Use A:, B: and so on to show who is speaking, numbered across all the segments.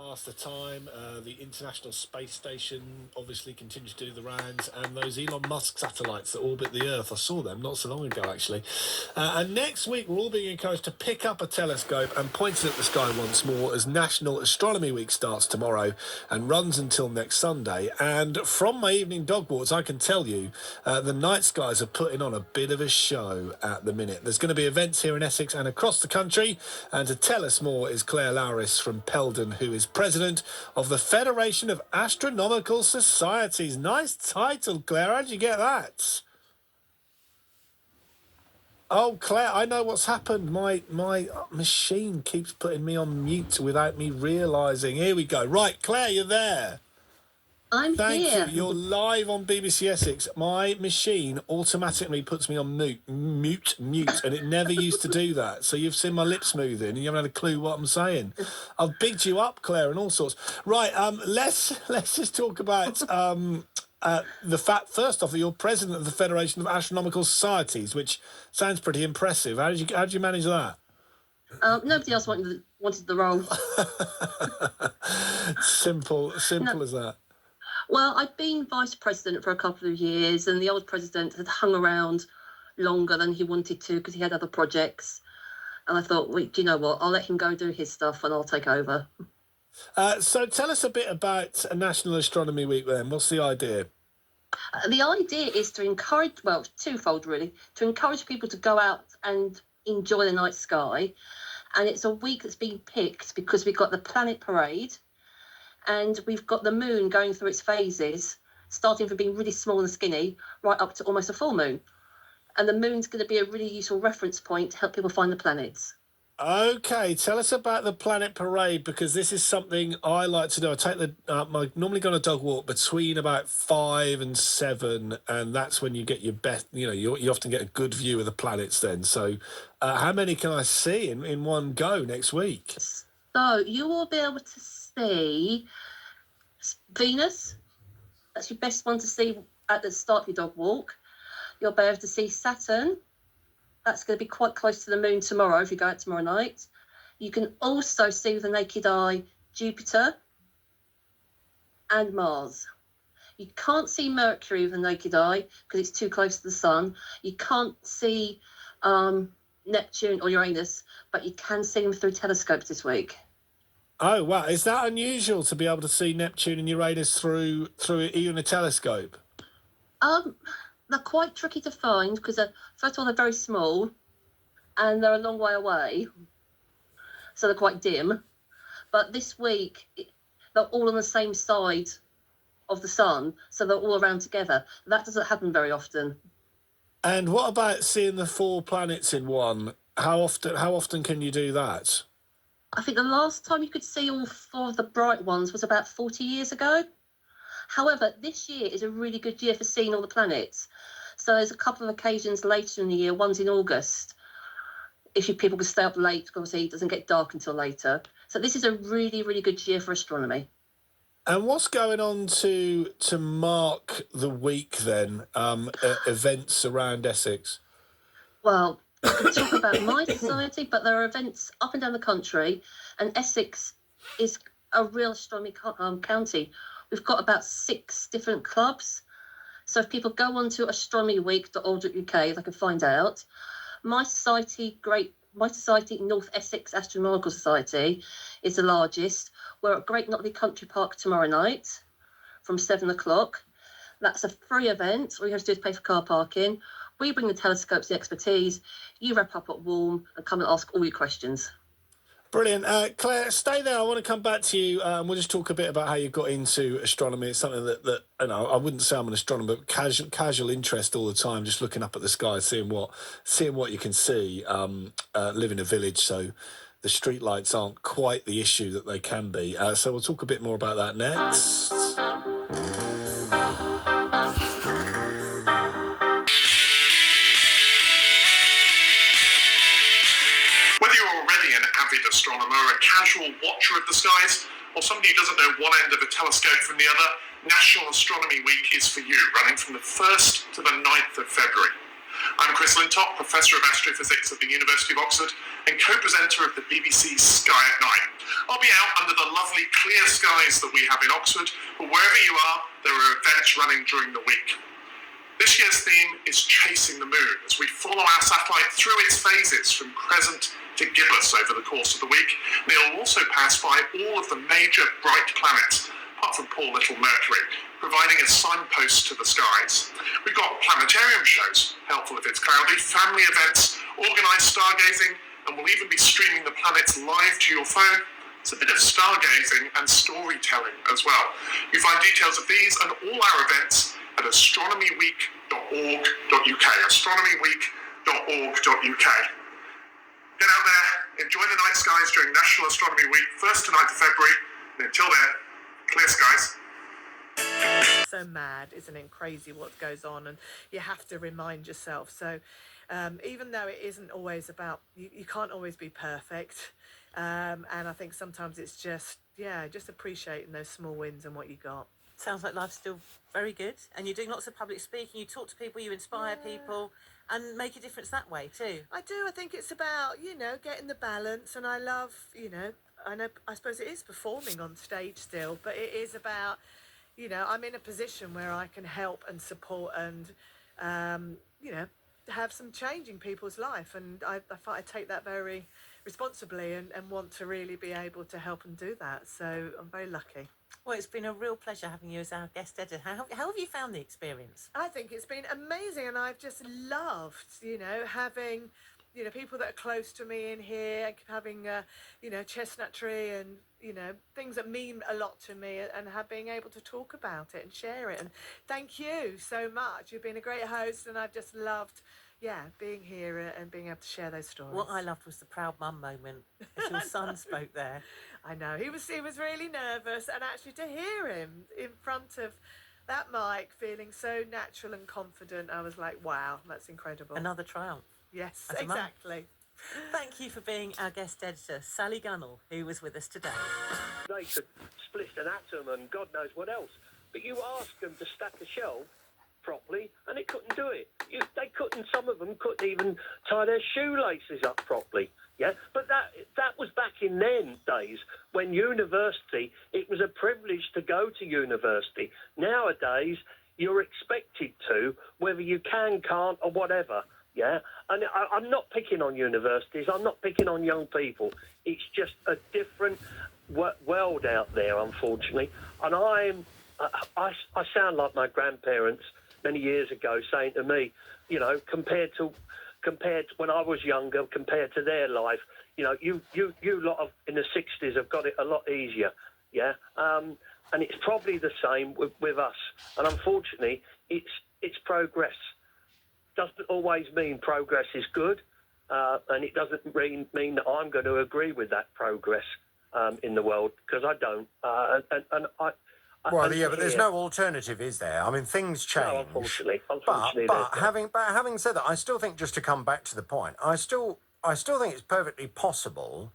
A: past the time. The International Space Station obviously continues to do the rounds, and those Elon Musk satellites that orbit the Earth. I saw them not so long ago, actually. And next week, we're all being encouraged to pick up a telescope and point it at the sky once more as National Astronomy Week starts tomorrow and runs until next Sunday. And from my evening dog walks, I can tell you the Nightsky are putting on a bit of a show at the minute. There's going to be events here in Essex and across the country, and to tell us more is Claire Lowris from Peldon, who is president of the Federation of Astronomical Societies. Nice title, Claire. How'd you get that? Oh, Claire, I know what's happened. My machine keeps putting me on mute without me realising. Here we go. Right, Claire, you're there.
B: Thank
A: you. You're live on BBC Essex. My machine automatically puts me on mute, and it never used to do that. So you've seen my lips moving, and you haven't had a clue what I'm saying. I've bigged you up, Claire, and all sorts. Right, let's just talk about the fact, first off, that you're president of the Federation of Astronomical Societies, which sounds pretty impressive. How did you manage that?
B: Nobody else wanted the role.
A: Simple as that.
B: Well, I'd been vice president for a couple of years, and the old president had hung around longer than he wanted to because he had other projects. And I thought, do you know what? I'll let him go do his stuff and I'll take over.
A: So tell us a bit about National Astronomy Week then. What's the idea?
B: The idea is to encourage, well, twofold really, to encourage people to go out and enjoy the night sky. And it's a week that's been picked because we've got the Planet Parade, and we've got the moon going through its phases, starting from being really small and skinny, right up to almost a full moon. And the moon's going to be a really useful reference point to help people find the planets.
A: Okay, tell us about the Planet Parade, because this is something I like to do. I take I normally go on a dog walk between about 5 and 7, and that's when you get your best, you often get a good view of the planets then. So how many can I see in one go next week?
B: So you will be able to see Venus. That's your best one to see at the start of your dog walk. You'll be able to see Saturn. That's going to be quite close to the moon tomorrow if you go out tomorrow night. You can also see with the naked eye Jupiter and Mars. You can't see Mercury with the naked eye because it's too close to the sun. You can't see Neptune or Uranus, but you can see them through telescopes this week.
A: Oh, wow. Is that unusual to be able to see Neptune and Uranus through even a telescope?
B: They're quite tricky to find because, first of all, they're very small and they're a long way away. So they're quite dim. But this week, they're all on the same side of the sun, so they're all around together. That doesn't happen very often.
A: And what about seeing the 4 planets in one? How often can you do that?
B: I think the last time you could see all 4 of the bright ones was about 40 years ago. However, this year is a really good year for seeing all the planets. So there's a couple of occasions later in the year. One's in August. If people can stay up late, because obviously it doesn't get dark until later. So this is a really, really good year for astronomy.
A: And what's going on to mark the week then, events around Essex?
B: Well, we can talk about my society, but there are events up and down the country, and Essex is a real astronomy county. We've got about 6 different clubs. So if people go on to astronomyweek.org.uk, they can find out. My society, North Essex Astronomical Society, is the largest. We're at Great Notley Country Park tomorrow night from 7 o'clock. That's a free event. All you have to do is pay for car parking. We bring the telescopes, the expertise. You wrap up at warm and come and ask all your questions.
A: Brilliant. Claire, stay there. I want to come back to you. We'll just talk a bit about how you got into astronomy. It's something that I wouldn't say I'm an astronomer, but casual interest all the time, just looking up at the sky, seeing what you can see. Live in a village, so the street lights aren't quite the issue that they can be. So we'll talk a bit more about that next.
C: Astronomer, a casual watcher of the skies, or somebody who doesn't know one end of a telescope from the other, National Astronomy Week is for you, running from the 1st to the 9th of February. I'm Chris Lintop, Professor of Astrophysics at the University of Oxford and co-presenter of the BBC's Sky at Night. I'll be out under the lovely clear skies that we have in Oxford, but wherever you are, there are events running during the week. This year's theme is Chasing the Moon, as we follow our satellite through its phases from crescent to gibbous over the course of the week. And it'll also pass by all of the major bright planets, apart from poor little Mercury, providing a signpost to the skies. We've got planetarium shows, helpful if it's cloudy, family events, organised stargazing, and we'll even be streaming the planets live to your phone. It's a bit of stargazing and storytelling as well. You find details of these and all our events at astronomyweek.org.uk, astronomyweek.org.uk. Get out there, enjoy the night skies during National Astronomy Week, 1st to 9th of February, and until then, clear skies.
D: So mad, isn't it? Crazy what goes on, and you have to remind yourself. So even though it isn't always about, you can't always be perfect, and I think sometimes it's just appreciating those small wins and what you got.
E: Sounds like life's still very good, and you're doing lots of public speaking, you talk to people, you inspire people, and make a difference that way too.
D: I do. I think it's about, getting the balance, and I love, I suppose it is performing on stage still, but it is about, I'm in a position where I can help and support and, have some change in people's life, and I take that very responsibly and want to really be able to help and do that. So I'm very lucky.
E: Well, it's been a real pleasure having you as our guest editor. How have you found the experience?
D: I think it's been amazing, and I've just loved, having, people that are close to me in here, having, chestnut tree and, things that mean a lot to me, and being able to talk about it and share it. And thank you so much. You've been a great host, and I've just loved, being here and being able to share those stories.
E: What I loved was the proud mum moment as your son spoke there.
D: I know, he was really nervous, and actually to hear him in front of that mic feeling so natural and confident, I was like, wow, that's incredible.
E: Another triumph.
D: Yes,
E: as a mum.
D: exactly.
E: Thank you for being our guest editor, Sally Gunnell, who was with us today.
F: They could split an atom and God knows what else, but you ask them to stack a shelf properly and they couldn't do it. Some of them couldn't even tie their shoelaces up properly. Yeah, but that was back in then days when university, it was a privilege to go to university. Nowadays, you're expected to, whether you can, can't, or whatever. Yeah, and I'm not picking on universities. I'm not picking on young people. It's just a different world out there, unfortunately. And I sound like my grandparents many years ago saying to me, compared to when I was younger, compared to their life, you lot of in the 60s have got it a lot easier, yeah. And it's probably the same with us. And unfortunately, it's progress. Doesn't always mean progress is good, and it doesn't mean that I'm going to agree with that progress in the world, because I don't.
G: But there's no alternative, is there? I mean, things change.
F: No, unfortunately.
G: But having said that, I still think, just to come back to the point, I still think it's perfectly possible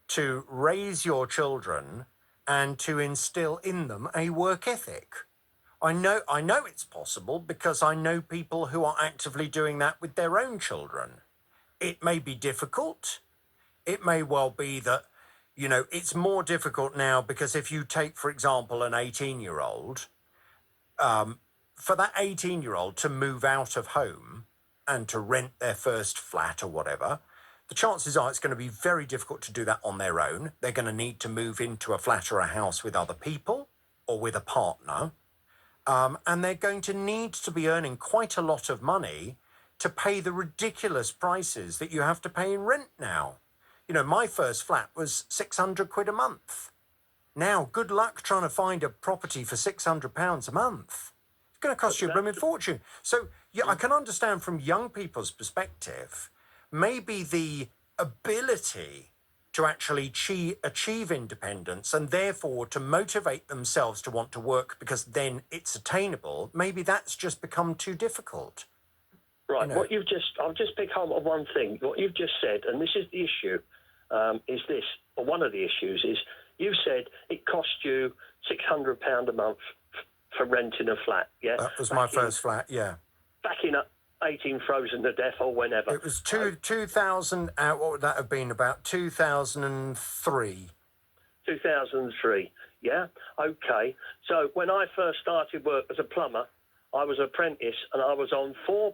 G: to raise your children and to instill in them a work ethic. I know it's possible because I know people who are actively doing that with their own children. It may be difficult. It may well be that, it's more difficult now because if you take, for example, an 18-year-old, for that 18-year-old to move out of home and to rent their first flat or whatever, the chances are it's going to be very difficult to do that on their own. They're going to need to move into a flat or a house with other people or with a partner. And they're going to need to be earning quite a lot of money to pay the ridiculous prices that you have to pay in rent now. My first flat was £600 a month. Now, good luck trying to find a property for £600 a month. It's going to cost you a blooming fortune. So, I can understand from young people's perspective, maybe the ability to actually achieve independence and therefore to motivate themselves to want to work because then it's attainable, maybe that's just become too difficult.
F: Right, I'll just pick on one thing. What you've just said, and this is the issue, is this, or one of the issues is, you said it cost you £600 a month for renting a flat, yeah?
G: That was my first flat, yeah.
F: Back in 18 frozen to death or whenever.
G: It was 2000, what would that have been, about 2003?
F: 2003, yeah? Okay. So when I first started work as a plumber, I was an apprentice and I was on £4,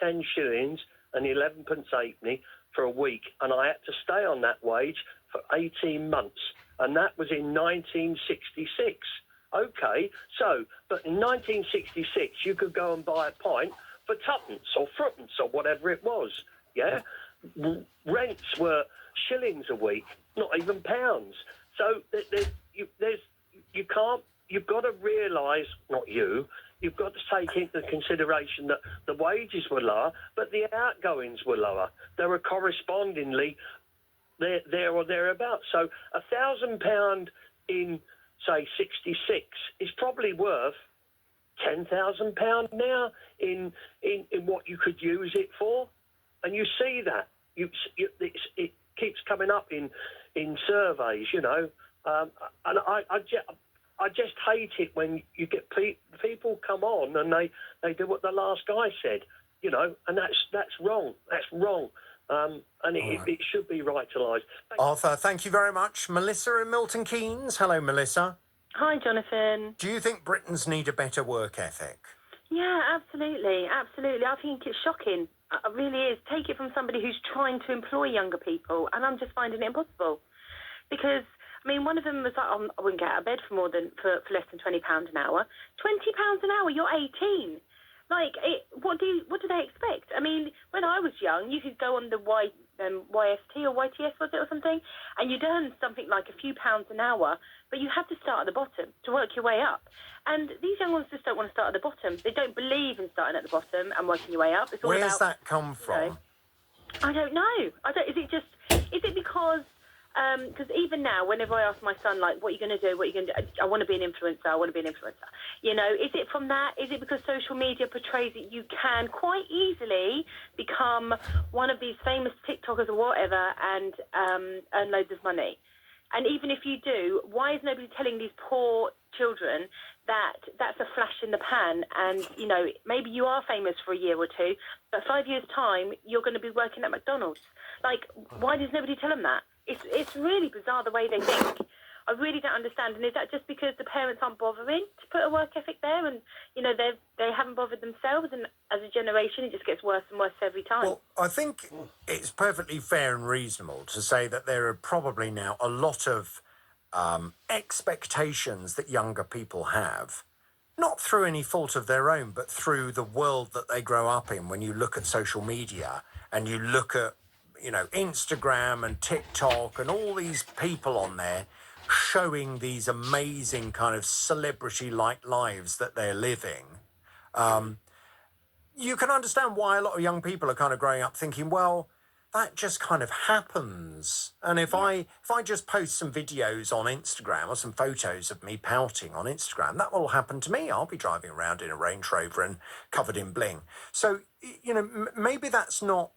F: 10 shillings and 11 pence halfpenny for a week. And I had to stay on that wage for 18 months. And that was in 1966. Okay, so, but in 1966, you could go and buy a pint for tuppence or threepence or whatever it was, yeah? Rents were shillings a week, not even pounds. So you've got to realise, not you, you've got to take into consideration that the wages were lower, but the outgoings were lower. They were correspondingly there or thereabouts. So £1,000 in, say, 66 is probably worth £10,000 now in what you could use it for. And you see that. It keeps coming up in surveys, you know. And I just hate it when you get people come on and they do what the last guy said, you know, and that's wrong. That's wrong. And it should be rightalised.
G: Arthur, thank you very much. Melissa in Milton Keynes. Hello, Melissa.
H: Hi, Jonathan.
G: Do you think Britons need a better work ethic?
H: Yeah, absolutely. Absolutely. I think it's shocking. It really is. Take it from somebody who's trying to employ younger people, and I'm just finding it impossible. Because, I mean, one of them was like, I wouldn't get out of bed for less than £20 an hour. £20 an hour, you're 18. Like, what do they expect? I mean, when I was young, you could go on the YST or YTS, was it, or something, and you'd earn something like a few pounds an hour, but you had to start at the bottom to work your way up. And these young ones just don't want to start at the bottom. They don't believe in starting at the bottom and working your way up. It's all
G: Where's
H: about,
G: that come from?
H: You know, I don't know. Is it because even now, whenever I ask my son, like, what are you going to do? What are you going to do? I want to be an influencer. You know, is it from that? Is it because social media portrays that you can quite easily become one of these famous TikTokers or whatever and earn loads of money? And even if you do, why is nobody telling these poor children that that's a flash in the pan and, you know, maybe you are famous for a year or two, but 5 years' time, you're going to be working at McDonald's? Like, why does nobody tell them that? It's really bizarre the way they think. I really don't understand. And is that just because the parents aren't bothering to put a work ethic there and, you know, they haven't bothered themselves, and as a generation it just gets worse and worse every time?
G: Well, I think it's perfectly fair and reasonable to say that there are probably now a lot of expectations that younger people have, not through any fault of their own, but through the world that they grow up in. When you look at social media and you look at, you know, Instagram and TikTok and all these people on there showing these amazing kind of celebrity-like lives that they're living, you can understand why a lot of young people are kind of growing up thinking, well, that just kind of happens. And if I just post some videos on Instagram or some photos of me pouting on Instagram, that will happen to me. I'll be driving around in a Range Rover and covered in bling. So, you know, maybe that's not,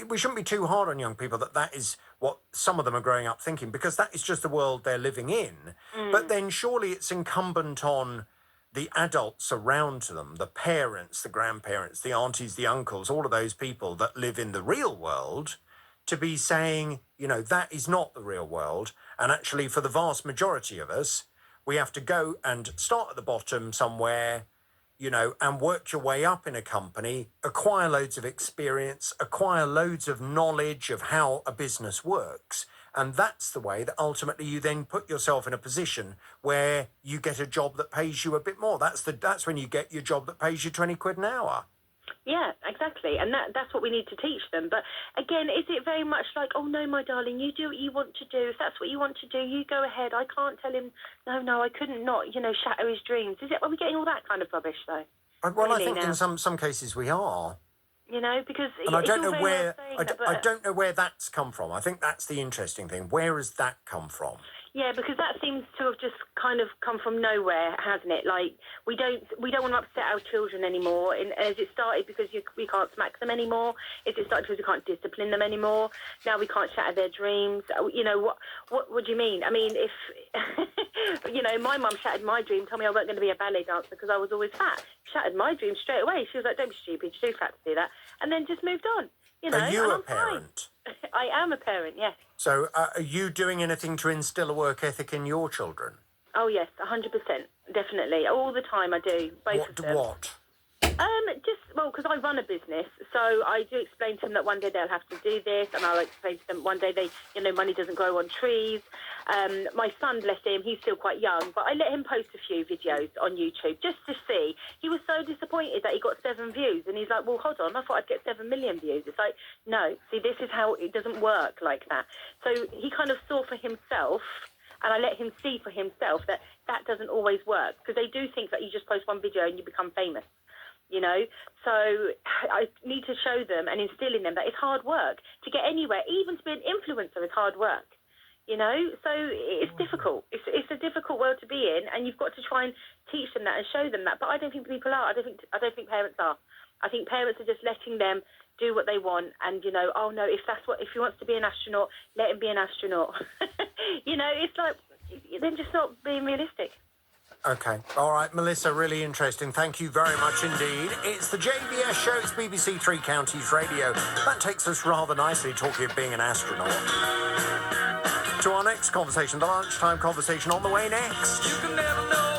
G: we shouldn't be too hard on young people that is what some of them are growing up thinking, because that is just the world they're living in. But then surely it's incumbent on the adults around them, the parents, the grandparents, the aunties, the uncles, all of those people that live in the real world, to be saying, you know, that is not the real world. And actually, for the vast majority of us, we have to go and start at the bottom somewhere, you know, and work your way up in a company, acquire loads of experience, acquire loads of knowledge of how a business works. And that's the way that ultimately you then put yourself in a position where you get a job that pays you a bit more. That's when you get your job that pays you 20 quid an hour.
H: Yeah, exactly. And that's what we need to teach them. But again, is it very much like, oh, no, my darling, you do what you want to do. If that's what you want to do, you go ahead. I can't tell him, no, I couldn't not, you know, shatter his dreams. Are we getting all that kind of rubbish, though?
G: Well,
H: really,
G: I think
H: now?
G: in some cases we are.
H: You know, because
G: and I don't know where I don't know where that's come from. I think that's the interesting thing. Where has that come from?
H: Yeah, because that seems to have just kind of come from nowhere, hasn't it? Like, we don't want to upset our children anymore. And has it started because we can't smack them anymore? Is it started because we can't discipline them anymore? Now we can't shatter their dreams? You know, what do you mean? I mean, if, you know, my mum shattered my dream, told me I wasn't going to be a ballet dancer because I was always fat. shattered my dream straight away. She was like, don't be stupid, you're too fat to do that. And then just moved on, you know.
G: Are you
H: and
G: a
H: I'm fine.
G: parent?
H: I am a parent, yes.
G: So are you doing anything to instill a work ethic in your children?
H: Oh, yes, 100%, definitely. All the time I do, both of them.
G: What?
H: Because I run a business, so I do explain to them that one day they'll have to do this, and I'll explain to them one day money doesn't grow on trees. My son, bless him, he's still quite young, but I let him post a few videos on YouTube just to see. He was so disappointed that he got 7 views, and he's like, well, hold on, I thought I'd get 7 million views. It's like, no, see, this is how it doesn't work like that. So he kind of saw for himself, and I let him see for himself that doesn't always work, because they do think that you just post one video and you become famous. You know, so I need to show them and instill in them that it's hard work to get anywhere. Even to be an influencer is hard work, you know. So it's difficult. It's a difficult world to be in, and you've got to try and teach them that and show them that. But I don't think people are. I don't think parents are. I think parents are just letting them do what they want, and you know, oh no, if he wants to be an astronaut, let him be an astronaut. You know, it's like they're just not being realistic.
G: Okay. All right, Melissa, really interesting. Thank you very much indeed. It's the JVS show. It's BBC Three Counties Radio. That takes us rather nicely talking of being an astronaut to our next conversation, the lunchtime conversation on the way next.
I: You can never know